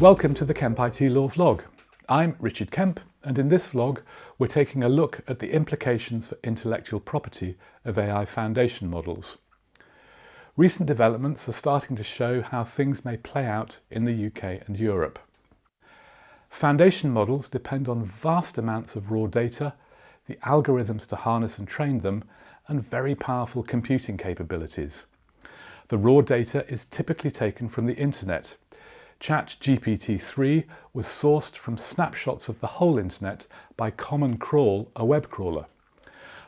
Welcome to the Kemp IT Law vlog. I'm Richard Kemp, and in this vlog we're taking a look at the implications for intellectual property of AI foundation models. Recent developments are starting to show how things may play out in the UK and Europe. Foundation models depend on vast amounts of raw data, the algorithms to harness and train them, and very powerful computing capabilities. The raw data is typically taken from the internet. ChatGPT-3 was sourced from snapshots of the whole internet by Common Crawl, a web crawler.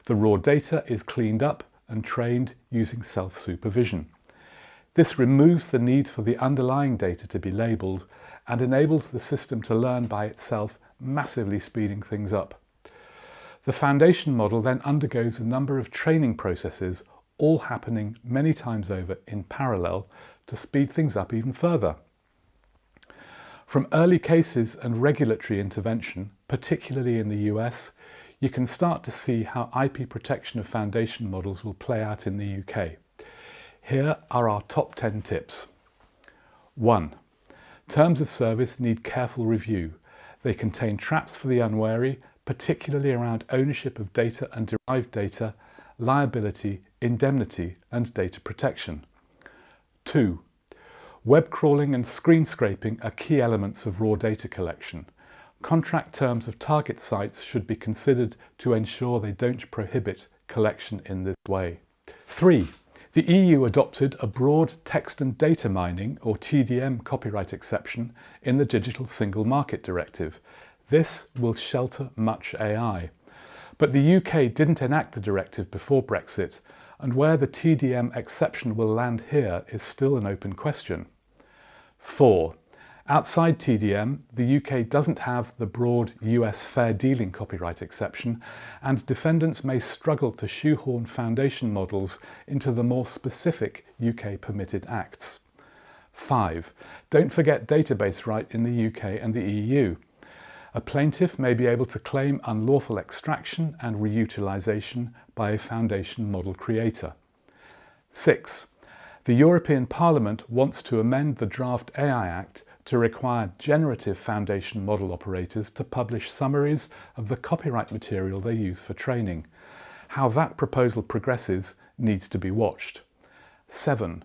The raw data is cleaned up and trained using self-supervision. This removes the need for the underlying data to be labelled and enables the system to learn by itself, massively speeding things up. The foundation model then undergoes a number of training processes, all happening many times over in parallel to speed things up even further. From early cases and regulatory intervention, particularly in the US, you can start to see how IP protection of foundation models will play out in the UK. Here are our top 10 tips. 1. Terms of service need careful review. They contain traps for the unwary, particularly around ownership of data and derived data, liability, indemnity, and data protection. 2. Web crawling and screen scraping are key elements of raw data collection. Contract terms of target sites should be considered to ensure they don't prohibit collection in this way. 3. The EU adopted a broad text and data mining, or TDM, copyright exception in the Digital Single Market Directive. This will shelter much AI. But the UK didn't enact the directive before Brexit, and where the TDM exception will land here is still an open question. 4. Outside TDM, the UK doesn't have the broad US fair dealing copyright exception, and defendants may struggle to shoehorn foundation models into the more specific UK permitted acts. 5. Don't forget database right in the UK and the EU. A plaintiff may be able to claim unlawful extraction and reutilisation by a foundation model creator. 6. The European Parliament wants to amend the Draft AI Act to require generative foundation model operators to publish summaries of the copyright material they use for training. How that proposal progresses needs to be watched. 7.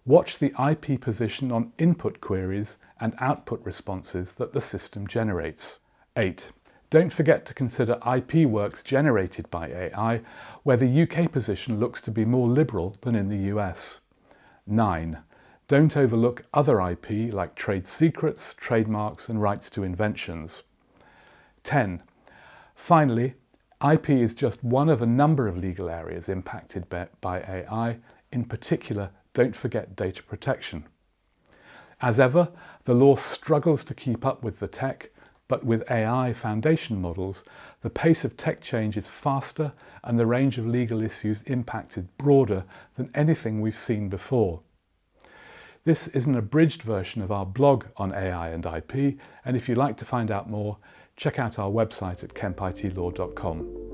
Watch the IP position on input queries and output responses that the system generates. 8. Don't forget to consider IP works generated by AI, where the UK position looks to be more liberal than in the US. 9. Don't overlook other IP like trade secrets, trademarks and rights to inventions. 10. Finally, IP is just one of a number of legal areas impacted by AI. In particular, don't forget data protection. As ever, the law struggles to keep up with the tech, but with AI foundation models, the pace of tech change is faster and the range of legal issues impacted broader than anything we've seen before. This is an abridged version of our blog on AI and IP, and if you'd like to find out more, check out our website at kempitlaw.com.